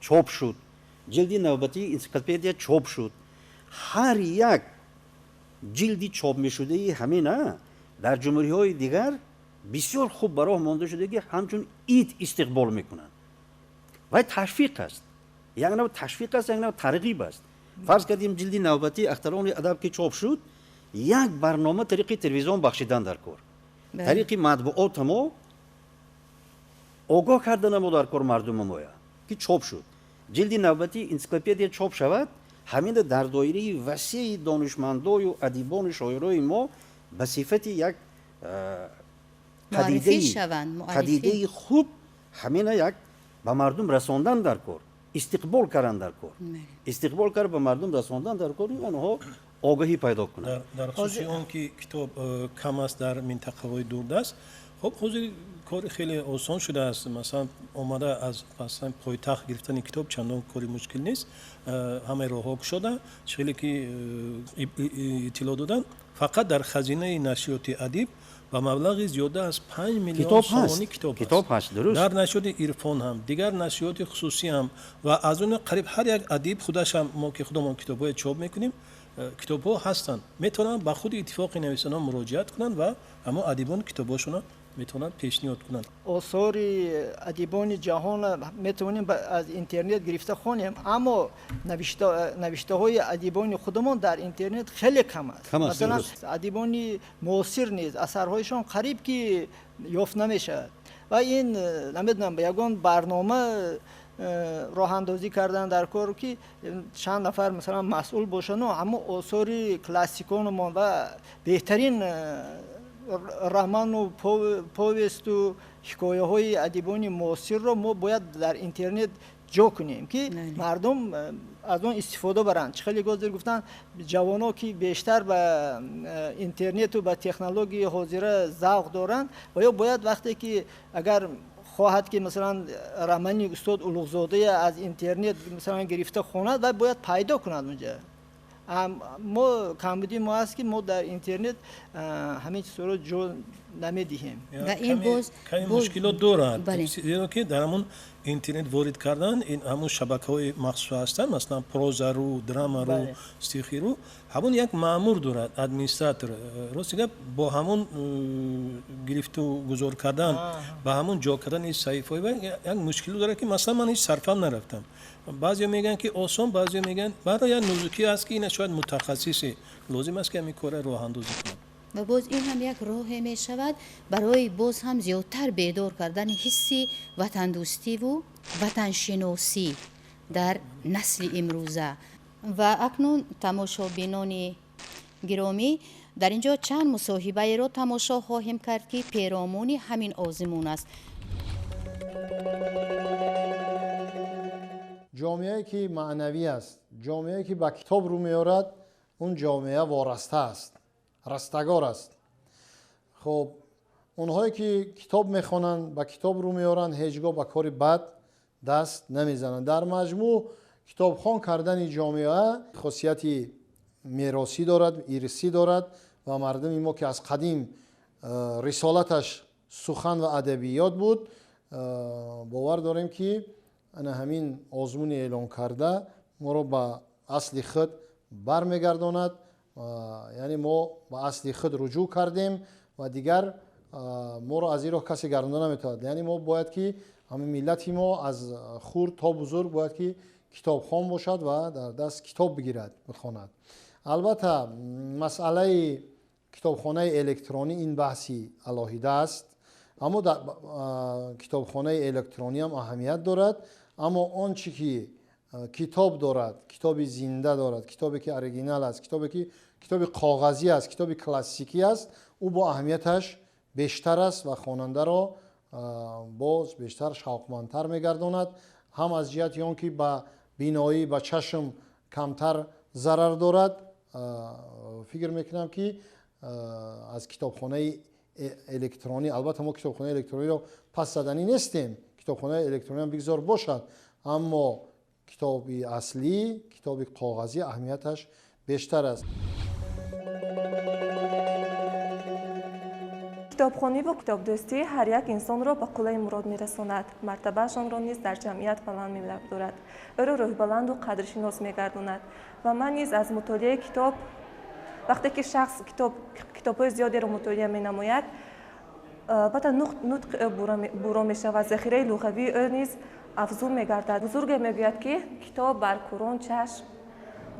چاپ شد، جلدی نوبتی انسیکلوپدیا چاپ شد. هر یک جلدی چاپ می شده همین در جمهوری های دیگر بسیار خوب براه مانده شده که همچون اید استقبال میکنن و تشویق است. یک نوع تشویق است، یک نوع ترغیب است. فرض کردیم جلدی نوبتی اختران ادب که چاپ شد، یک برنامه طریق تلویزیون بخشیدن در کار، طریق مطبوعات ما آگاه کردن ما در کار مردم ما که چاپ شد. جلدی نوبتی انسیکلوپدیا چاپ شود، همین در دایره وسیع دانشمندان و ادیبان شاعرای ما به صفت یک پدیده خوب همین یک به مردم رساندن در کار، استقبال کردن در کار، استقبال کردن به مردم رساندن در کار، آنها آگاهی پیدا کنند. در خصوص اون که کتاب کم است در منطقه های دوردست، خب حضور کار خیلی آسان شده است. مثلا اومده از مثلا پایتخت گرفتن کتاب چندان کاری مشکل نیست، همه راهها شده، خیلی که اطلاع دادن. فقط در خزینه نشریات ادب و مبلغ زیاده از 5 میلیون کتاب سومانی هست. کتاب کتاب هست. هست، درست. در نشریات عرفان هم، دیگر نشریات خصوصی هم و از اون قریب هر یک ادیب خودش هم، ما که خودمون کتاب‌های چاپ میکنیم، کتاب‌ها هستن، میتونن با خود اتفاق نویسنده مراجعت کنن و اما ادیبان کتاباشون میتونن پیشنهاد کنن. آثار ادیبان جهان میتونیم از اینترنت گرفته خوانیم، اما نوشته های ادیبان خودمون در اینترنت خیلی کم است. مثلا ادیبان معاصر نیز اثرهایشان قریب که یافت نمیشد و این نمیدونم به یگان برنامه راه اندازی کردن در کار که چند نفر مثلا مسئول باشن و اما آثار کلاسیکان ما و بهترین رمان و پویست و حکایه های ادیبان معاصر رو ما باید در اینترنت جا کنیم که مردم از اون استفاده برند. خیلی گذر گفتن جوانان که بیشتر به اینترنت و به تکنولوژی حاضره ذوق دارند و یا باید وقتی که اگر خواهد که مثلا رمانی استاد اولوغزاده از اینترنت مثلا گرفته خواند و باید پیدا کند اونجا. ما کمبودی ما هست که ما در اینترنت همه چیز رو جو نمیدیم و این باز مشکلات دارد، زیرا که در همون اینترنت وارد کردن این همون شبکه‌های مخصوص هستن، مثلا پروزا رو، دراما رو، استیخی رو، همون یک مأمور دارد، ادمنستراتور، راست با همون گرفت و گذار کردن با همون جا کردن این صحیفه‌ها و یک مشکل داره که مثلا من هیچ صرفم نرفتم. بعضی میگن که آسان، بعضی میگن برای نزدیکی است که این شاید متخصصی لازم است که همین کار راه اندازی کنه. و باز این هم یک راه می شود برای باز هم زیادتر بیدار کردن حسی وطن دوستی و وطن شناسی در نسل امروزه. و اکنون تماشابینان گرامی، در اینجا چند مصاحبه را تماشا خواهیم کرد که پیرامون همین آزمون است. جامعه‌ای که معنوی است، جامعه‌ای که با کتاب رو میارد، اون جامعه وارسته است، رستگار است. خب اونهایی که کتاب میخوانند، با کتاب رو میارن، هیچگاه با کار بد دست نمیزنند. در مجموع کتابخوان کردن جامعه خاصیت میراثی دارد، ارثی دارد و مردم ما که از قدیم رسالتش سخن و ادبیات بود، باور داریم که همین آزمون اعلان کرده ما رو به اصل خود برمیگرداند. یعنی ما به اصل خود رجوع کردیم و دیگر ما رو از این راه کسی گردانده نمیتواند. یعنی ما باید که همین ملت ما از خرد تا بزرگ باید که کتابخوان باشد و در دست کتاب بگیرد، بخواند. البته مسئله کتابخانه الکترونی این بحثی علاهیده است، اما در کتابخانه الکترونی هم اهمیت دارد. اما آنچه که کتاب دارد، کتاب زنده دارد، کتابی که اوریجینال است، کتابی که کتاب کاغذی است، کتاب کلاسیکی است، او با اهمیتش بیشتر است و خواننده را باز بیشتر شوقمندتر میگرداند. هم از جهت آن که با بینایی، با چشم کمتر ضرر دارد. فکر میکنم که از کتابخانه الکترونی، البته ما کتابخانه الکترونی رو پس زدنی نیستیم، کتابخانه الکترونی هم بگذار باشد، اما کتاب اصلی، کتاب کاغذی اهمیتش بیشتر است. کتابخوانی و کتاب دوستی هر یک انسان را به قله مراد میرساند. مرتبهشان را نیز در جمعیت بلند می‌دارد. او را روح بلند و قدرشناس می‌گرداند. و من نیز از مطالعه کتاب، وقتی که شخص کتاب‌های زیادی را مطالعه می‌نماید، بعد نطق برو می‌شود، ذخیره لغوی او نیز افزون می‌گردد. بزرگ می‌گوید که کتاب بر کوران چشم،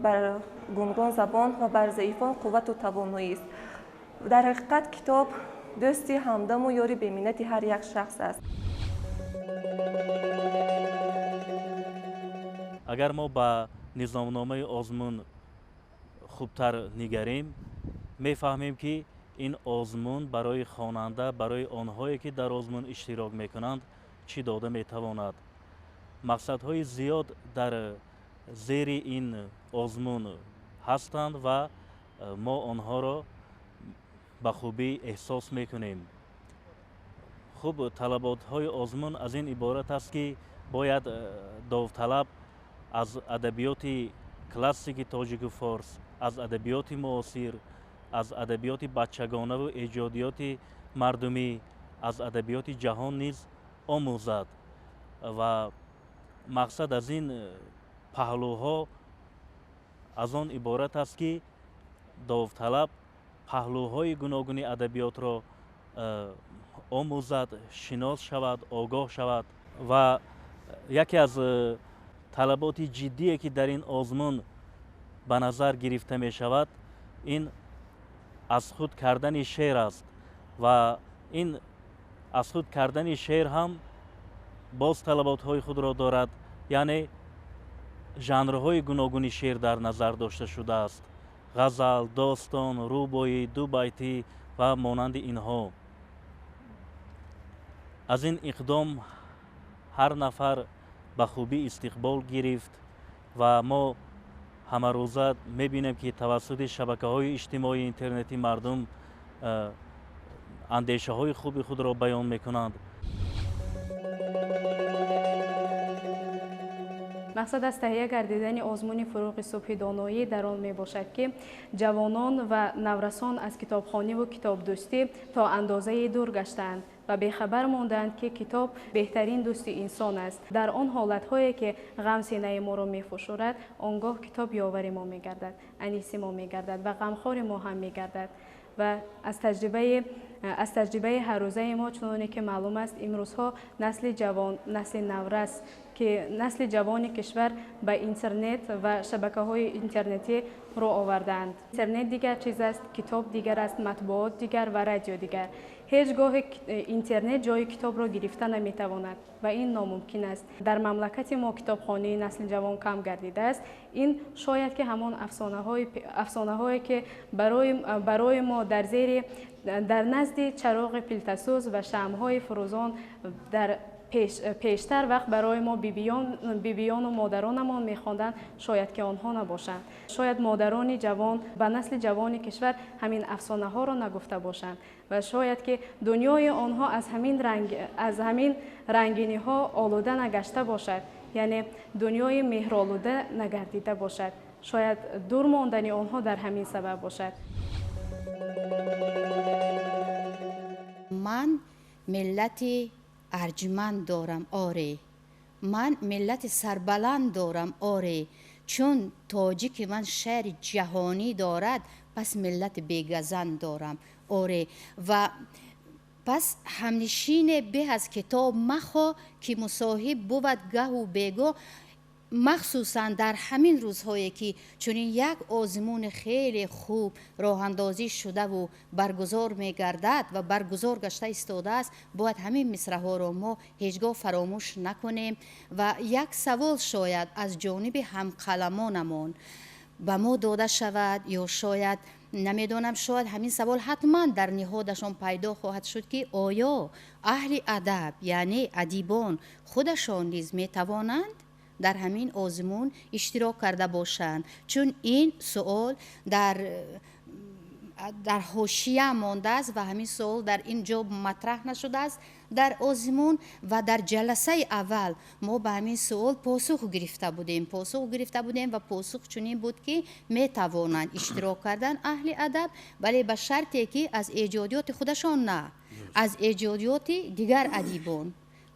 بر گنگان زبان و بر ضعیفان قوت و توانایی است. در حقیقت کتاب دوستی، همدم و یاری بی‌منت هر یک شخص است. اگر ما با نظامنامه آزمون خوبتر نگریم، میفهمیم که این آزمون برای خواننده، برای آنهایی که در آزمون اشتراک میکنند چی داده میتواند. مقصدهای زیاد در زیر این آزمون هستند و ما آنها را به خوبی احساس میکنیم. خوب طلبات های آزمون از این عبارت است که باید داوطلب از ادبیات کلاسیک تاجیک و فارس، از ادبیات معاصر، از ادبیات بچگانه و ایجادیات мардуми аз адабиёти ҷаҳон низ омӯзад ва мақсад аз ин паҳлӯҳо аз он иборат аст ки довталаб паҳлӯҳои гуногуни адабиётро омӯзад, шинос шавад, огоҳ шавад ва яке аз талаботи ҷиддие ки дар ин озмун ба назар гирифта мешавад, ин аз худ кардани шеър аст ва ин аз худ кардани шеър ҳам боз талаботҳои худро дорад, яъне жанрҳои гуногуни шеър дар назар дошта шудааст: ғазал, достон, рӯбоӣ, дубайтӣ ва монанди инҳо. аз ин иқдом ҳар нафар ба хубӣ истиқбол гирифт ва мо ҳамарӯза мебинем ки тавассути шабакаҳои иҷтимоии интернетӣ мардум андешаҳои хуби худро баён мекунанд. мақсад аз таҳия гардидани озмуни фуруғи субҳи доноӣ дар он мебошад ки ҷавонон ва наврасон аз китобхониву китобдӯстӣ то андозае дур гаштаанд ва бехабар мондаанд ки китоб беҳтарин дӯсти инсон аст. дар он ҳолатҳое ки ғам синаи моро мефушурад, он гоҳ китоб ёвари мо мегардад, аниси мо мегардад ва ғамхори мо ҳам мегардад. ва аз таҷрибаи ҳаррӯзаи мо чуноне ки маълум аст, имрӯзҳо насли ҷавон, насли наврас ки насли ҷавони кишвар ба интернет ва шабакаҳои интернетӣ рӯ овардаанд. Интернет дигар чиз аст, китоб дигар аст, матбуот дигар ва радио дигар. ҳеҷ гоҳе интернет ҷои китобро гирифта наметавонад ва ин номумкин аст. дар мамлакати мо китобхонии насли ҷавон кам гардидааст. ин шояд ки ҳамон афсонаҳое ки барои мо дар назди чароғи пилтасӯз ва шамъҳои фурӯзон дар пештар вақт барои мо бибиёну модаронамон мехонданд, шояд ки онҳо набошанд. шояд модарони ҷавон ба насли ҷавони кишвар ҳамин афсонаҳоро нагуфта бошанд ва шояд ки дунёи онҳо аз ҳамин рангиниҳо олуда нагашта бошад, яъне дунёи меҳролуда нагардида бошад. шояд дур мондани онҳо дар ҳамин сабаб бошад. ман миллати арҷманд дорам, оре. ман миллати сарбаланд дорам, оре. чун тоҷики ман шаъри ҷаҳонӣ дорад, пас миллати бегазанд дорам, оре. ва пас ҳамнишине беҳ аз китоб махо ки мусоҳиб бувад гаҳу бегоҳ, махсусан дар ҳамин рӯзҳое ки чунин як озмуни хеле хуб роҳандозӣ шудаву баргузор мегардад ва баргузор гашта истодааст, бояд ҳамин мисраҳоро мо ҳеҷ гоҳ фаромӯш накунем ва як савол шояд аз ҷониби ҳамқаламонамон ба мо дода шавад, ё шояд намедонам, шояд ҳамин савол ҳатман дар ниҳодашон пайдо хоҳад шуд ки оё аҳли адаб, яъне адибон худашон низ метавонанд дар ҳамин озмун иштирок карда бошанд. чун ин суол дар ҳошия мондааст ва ҳамин суол дар ин ҷо матраҳ нашудааст дар озмун ва дар ҷаласаи аввал мо ба ҳамин суол посух гирифта будем ва посух чунин буд ки метавонанд иштирок кардан аҳли адаб, вале ба шарте ки аз эҷодиёти худашон на, аз эҷодиёти дигар адибон,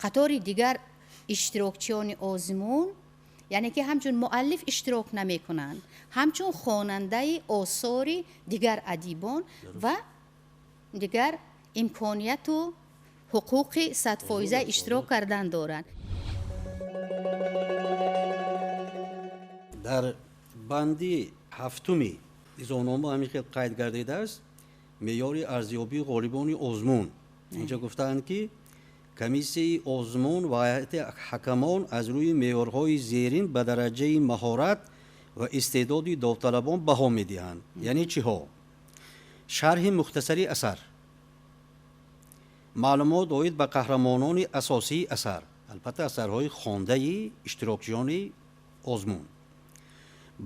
қатори дигар иштирокчиёни озмун, яъне ки ҳамчун муаллиф иштирок намекунанд, ҳамчун хонандаи осори дигар адибон ва дигар имконияту ҳуқуқи 100% иштирок кардан доранд. дар банди ҳафтуми низомнома ҳамин хел қайд гардидааст меъёри арзёбии ғолибони озмун. инҷо гуфтаанд ки комиссияи озмун ва ҳайати ҳакамон аз рӯи меъёрҳои зерин ба дараҷаи маҳорат ва истеъдоди довталабон баҳо медиҳанд. яъне чиҳо? шарҳи мухтасари асар, маълумот оид ба қаҳрамонони асосии асар, албатта асарҳои хондаи иштирокчиёни озмун,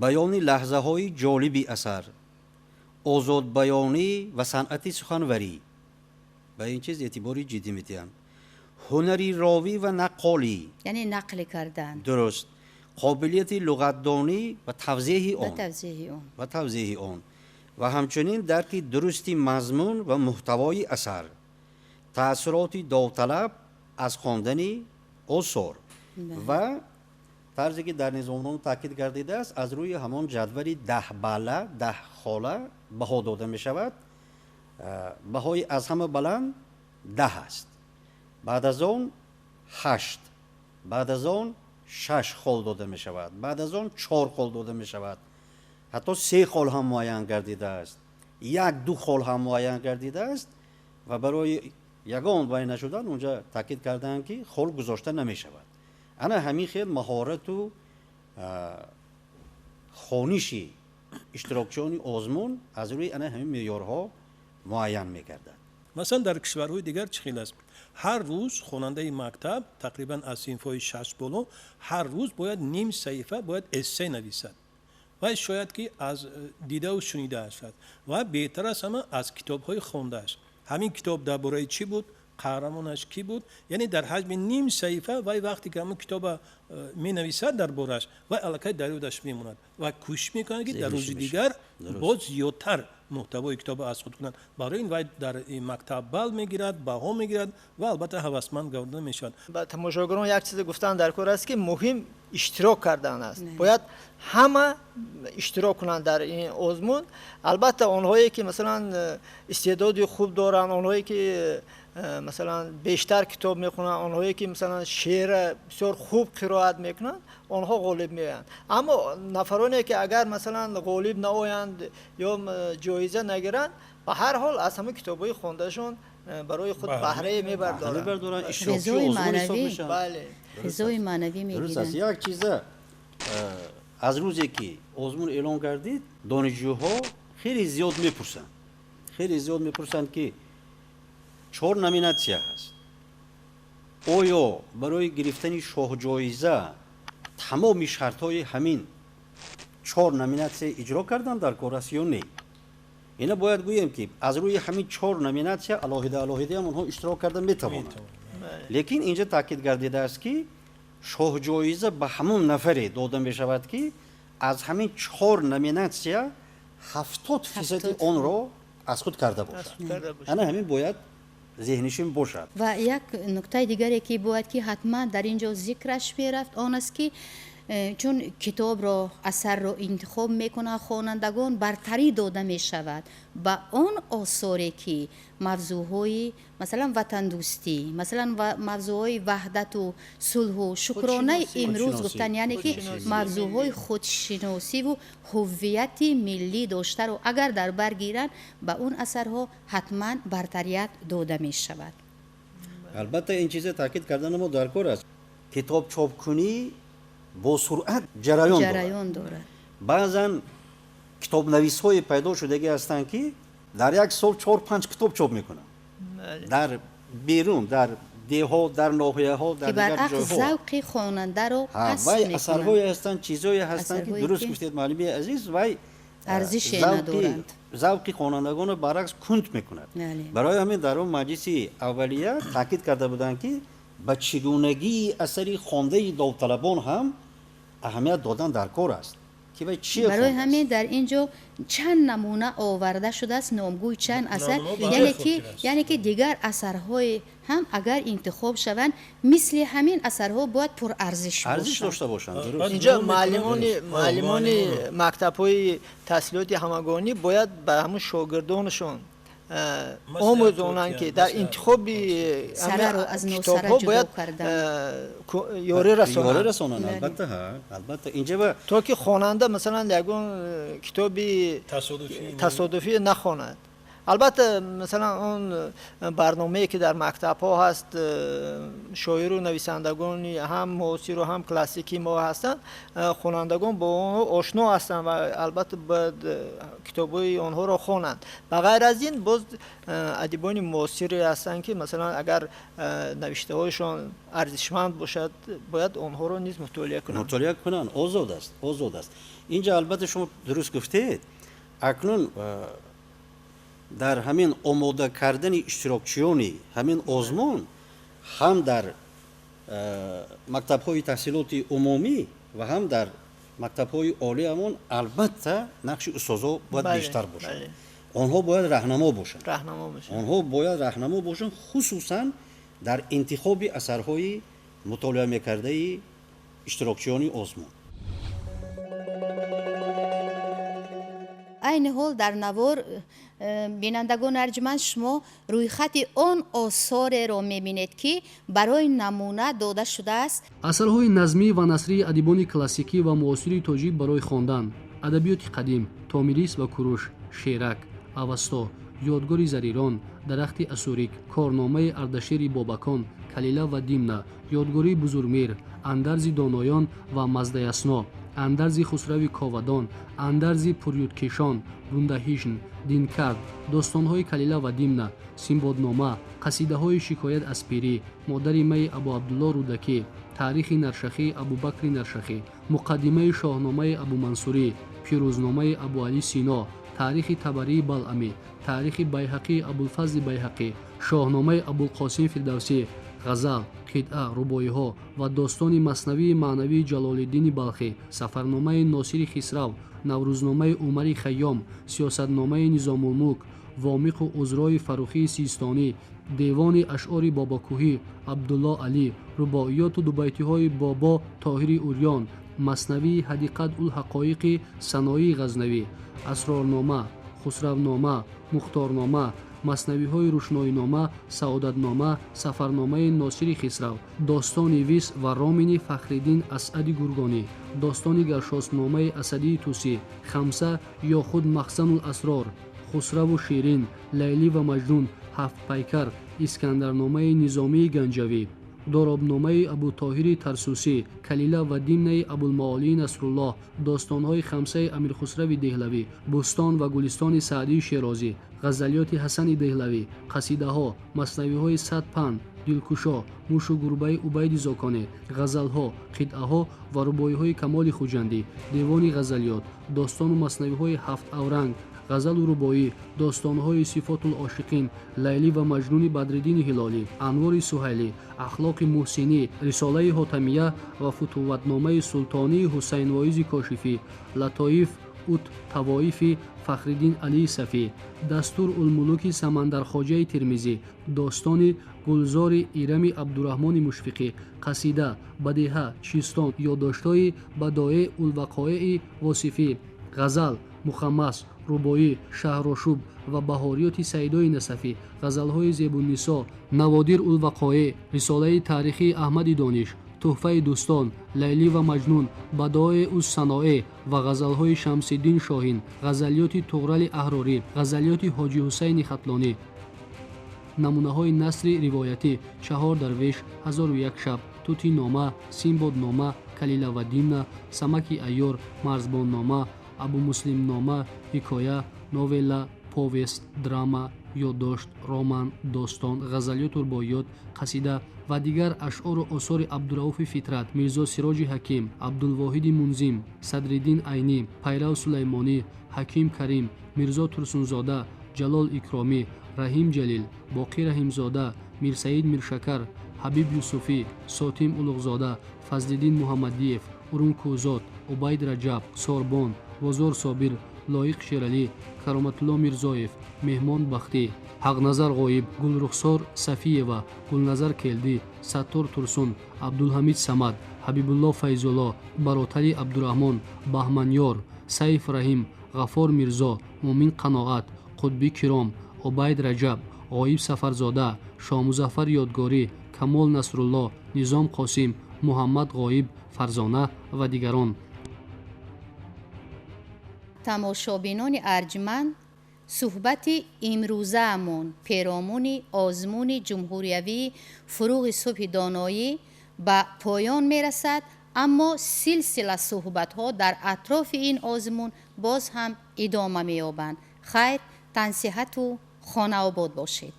баёни лаҳзаҳои ҷолиби асар, озодбаёнӣ ва санъати суханварӣ, ба ин чиз эътибори ҷиддӣ медиҳанд. ҳунари ровӣ ва нақолӣ, яъне нақли кардан, дуруст, қобилияти луғатдонӣ ва тавзеҳи он ва ҳамчунин дарки дурусти мазмун ва муҳтавои асар, تأثیرات داوطلب از خواندن آثار و طرزی که در نظامنامه تاکید گردیده است از روی همان جدول 10 بالا 10 خاله بها داده می شود. بهای از همه بلند 10 است، بعد از آن 8، بعد از آن 6 خال داده می شود، بعد از آن 4 خال داده می شود، حتی 3 خال هم معین گردیده است، 1-2 خال هم معین گردیده است و برای یگان بیان نشدن اونجا تاکید کردن که خال گذاشته نمی شود. انا همین خیلی مهارت و خوانشی اشتراکچیان آزمون از روی انا همین معیارها معین می‌گردد. مثلا در کشورهای دیگر چه خیلی است؟ هر روز خواننده مکتب تقریبا از صنف‌های 6 بالا هر روز باید نیم صفحه باید اسه نویسد و شاید که از دیده و شنیده است و بهتر است همه از کتاب‌های خوانده است. همین کتاب درباره چی بود؟ قهرمانش کی بود؟ یعنی در حجم نیم صفحه و وقتی که همون کتاب می نویسد دربارش و الکی در یادش میموند و کوشش میکنه که در روز دیگر باز زیادتر محتوای کتاب از خود کنند. برای این وای در این مکتب بال میگیرد، بها میگیرد و البته هوسمند گردیده میشد. با تماشاگران یک چیز گفتن در کار است که مهم اشتراک کردن است. باید همه اشتراک کنند در این آزمون. البته آنهایی که مثلا استعداد خوب دارن، آنهایی که مثلا بیشتر کتاب میخونن، آنهایی که مثلا شعر بسیار خوب قرائت میکنن، آنها غالب میآیند. اما نفرانی که اگر مثلا غالب نآیند یا جایزه نگیرند، به هر حال از همه کتابای خوندهشون برای خود بهره میبردارن. غذای معنوی، بله، غذای معنوی میگیرن. یک چیز از روزی که آزمون اعلام گردید دانشجوها خیلی زیاد میپرسند که 4 نامیناسیا هست. آیا برای گرفتن شاه جایزه تمام شرط‌های همین 4 نامیناسیا اجرا کردن در کار است یا نه؟ اینا باید گوییم که از روی همین 4 نامیناسیا علاهده هم اونها اشتراک کردن میتوانند. لیکن اینجا تاکید گردیده است که شاه جایزه به همون نفری داده می شود که از همین 4 نامیناسیا 70% آن را از خود کرده باشد. انا همین باید ذهنشون باشد. و یک نکته دیگری که باید که حتما در اینجا ذکرش میرفت آن است که چون کتاب را اثر را انتخاب میکنه خوانندگان برتری داده می شود با آن آثاری که موضوعهای مثلا وطن دوستی، مثلا موضوعهای وحدت و صلح و شکرانه امروز گفتن، یعنی که موضوعهای خودشناسی و هویت ملی داشته رو اگر در بر گیرن با اون اثرها حتما برتریت داده می شود. البته این چیز تاکید کردن ما در کار است. کتاب چاپ کنی با سرعت جریان دارد. بعضا کتاب نویس های پیدا شدگی هستند که در یک سال 4-5 کتاب چاپ میکنن در بیرون، در دیها، در ناحیه ها، در دیگر جاها، برعکس ذوق خواننده رو پس میکنن. اثرهای هستند، چیزایی هستند که درست گفتید معلمی عزیز، وای ارزش ندارند. ذوق خوانندگان رو برعکس کند میکند. برای همین در اون مجلس اولیه تاکید کرده بودند که به چگونگی اثری خوانده داوطلبان هم اهمیت دادن در کار است که برای همین در اینجا چند نمونه آورده شده است، نامگوی چند اثر، یعنی که دیگر اثرهای هم اگر انتخاب شوند مثل همین اثرها باید پر ارزش داشته باشند. اینجا معلمان مکتب‌های تحصیلات همگانی باید به همون شاگردانشون آموزونن که در انتخاب کتاب‌ها باید یاری رسانن. البته اینجا تا که خواننده مثلا یگون کتابی تصادفی نخواند. البته مثلا اون برنامه‌ای که در مکتب‌ها هست، شاعر و نویسندگان هم معاصر و هم کلاسیکی ما هستند، خوانندگان با اون آشنا هستند و البته باید کتاب‌های آنها را خوانند. به غیر از این باز ادیبان معاصری هستند که مثلا اگر نوشته‌هایشان ارزشمند باشد باید آنها را نیز مطالعه کنند. آزاد است. اینجا البته شما درست گفتید. اکنون در همین آماده کردن اشتراکچیانی همین آزمون هم در مکتب‌های تحصیلات عمومی و هم در مکتب‌های عالی همون البته نقش استادا باید بیشتر باشد. آنها باید راهنما باشند. آنها باید راهنما باشند، خصوصا در انتخاب اثرهای مطالعه میکرده اشتراکچیان آزمون. عین حال در نوار بینندگان ارجمند شما روی خط آن آثار را میبینید که برای نمونه داده شده است. اثرهای نظمی و نثری ادیبان کلاسیکی و معاصر تاجیک برای خواندن: ادبیات قدیم، تومیریس و کوروش، شیرک، اوستا، یادگاری زریران، درخت اسوریک، کارنامه اردشیر بابکان، کلیله و دیمنه، یادگاری بزرگمیر، اندرز دانایان و مزدیسنا، اندرز خسرو کاودان، اندرز پریودکشان، بوندهیشن، دینکرد، داستانهای کلیله و دیمنه، سیمبادنامه، قصیده‌های شکایت از پیری، مادر می ابو عبدالله رودکی، تاریخ نرشخی ابوبکر نرشخی، مقدمه شاهنامه ابو منصوری، پیروزنامه ابو علی سینا، تاریخ طبری بلعمی، تاریخ بیهقی ابوالفضل بیهقی، شاهنامه ابوالقاسم فردوسی، غزل، قطعه، رباعی‌ها و داستان مثنوی معنوی جلال‌الدین بلخی، سفرنامه ناصر خسرو، نوروزنامه عمر خیام، سیاستنامه نظام الملک، وامق و عذرای فروخی سیستانی، دیوان اشعار باباکوهی عبدالله علی، رباعیات و دوبیتی‌های بابا طاهر اوریان، مثنوی حدیقت الحقایق سنایی غزنوی، اسرارنامه، خسرونامه، مختارنامه، مثنوی‌های روشنایی‌نامه، سعادتنامه، سفرنامه ناصر خسرو، داستان ویس و رامین فخرالدین اسعد گرگانی، داستان گرشاسب‌نامه اسدی توسی، خمسه یا خود مخزن الاسرار، خسرو و شیرین، لیلی و مجنون، هفت پیکر، اسکندرنامه نظامی گنجوی، دارابنامه ابو طاهر ترسوسی، کلیله و دیمنه ابوالمعالی نصرالله، داستان‌های خمسه امیر خسرو دهلوی، بستان و گلستان سعدی شیرازی، غزلیات حسن دهلوی، قصیده‌ها، مثنوی‌های صد پند، دلکشا، موش و گربه عبید زاکانی، غزل‌ها، قطعه‌ها و رباعی‌های کمال خوجندی، دیوان غزلیات، داستان و مثنوی‌های هفت اورنگ، غزل و رباعی، داستان‌های صفات العاشقین، لیلی و مجنون بدرالدین هلالی، انوار سهیلی، اخلاق محسنی، رساله حاتمیه و فتوحاتنامه سلطانی حسین واعظ کاشفی، لطایف اوت طوایف فخرالدین علی صفی، دستور الملوک سمندرخواجه ترمذی، داستان گلزار ایرم عبدالرحمن مشفقی، قصیده، بدیهه، چیستان، یادداشت‌های بدایع الوقایع واصفی، غزل، مخمس، رباعی، شهرآشوب و بهاریات سیدای نصفی، غزل‌های زیب‌النساء، نوادر الوقایع، رساله تاریخی احمد دانش، تحفه دوستان، لیلی و مجنون، بدایع الصنایع و غزل‌های شمس‌الدین شاهین، غزلیات طغرل احراری، غزلیات حاجی حسین خطلانی، نمونه‌های نثر روایتی، چهار درویش، 1001 شب، توتی نامه، سیمباد نامه، کلیله و دیمنه، سمک عیار، مرزبان نامه، ابو مسلم نامه، حکایه، نوولا، پووست، دراما، یادداشت، رمان، داستان، غزلیات و رباعیات، قصیده و دیگر اشعار و آثار عبدالرؤوف فطرت، میرزا سراج حکیم، عبدالواحد منظم، صدرالدین عینی، پیرو سلیمانی، حکیم کریم، میرزا ترسونزاده، جلال اکرامی، رحیم جلیل، باقی رحیمزاده، میرسعید میرشکر، حبیب یوسفی، ساتیم اولغزاده، فضلالدین محمدیف، ارون کوزاد، عبید رجب، ساربان، بازار صابر، لایق شیرالی، کرامتالله میرزایف، مهمان بختی، حقنظر غایب، گلرخسار صفیева، گلنظر کلدی، ستار ترسون، عبدالحمید صمد، حبیب الله فیض‌الله، برادری عبدالرحمن، بهمنیار، سیف رحیم، غفار میرزا، مومن قناعت، قطبی کرام، عبید رجب، غایب سفرزاده، شاه مظفر یادگاری، کمال نصرالله، نظام قاسم، محمد غایب فرزانه و دیگران. تماشابینان ارجمند، صحبت امروزه‌مان پیرامون آزمون جمهوریوی فروغ صبح دانایی به پایان میرسد، اما سلسله صحبت‌ها در اطراف این آزمون باز هم ادامه می‌یابند. خیر، تن صحت و خانه آباد باشید.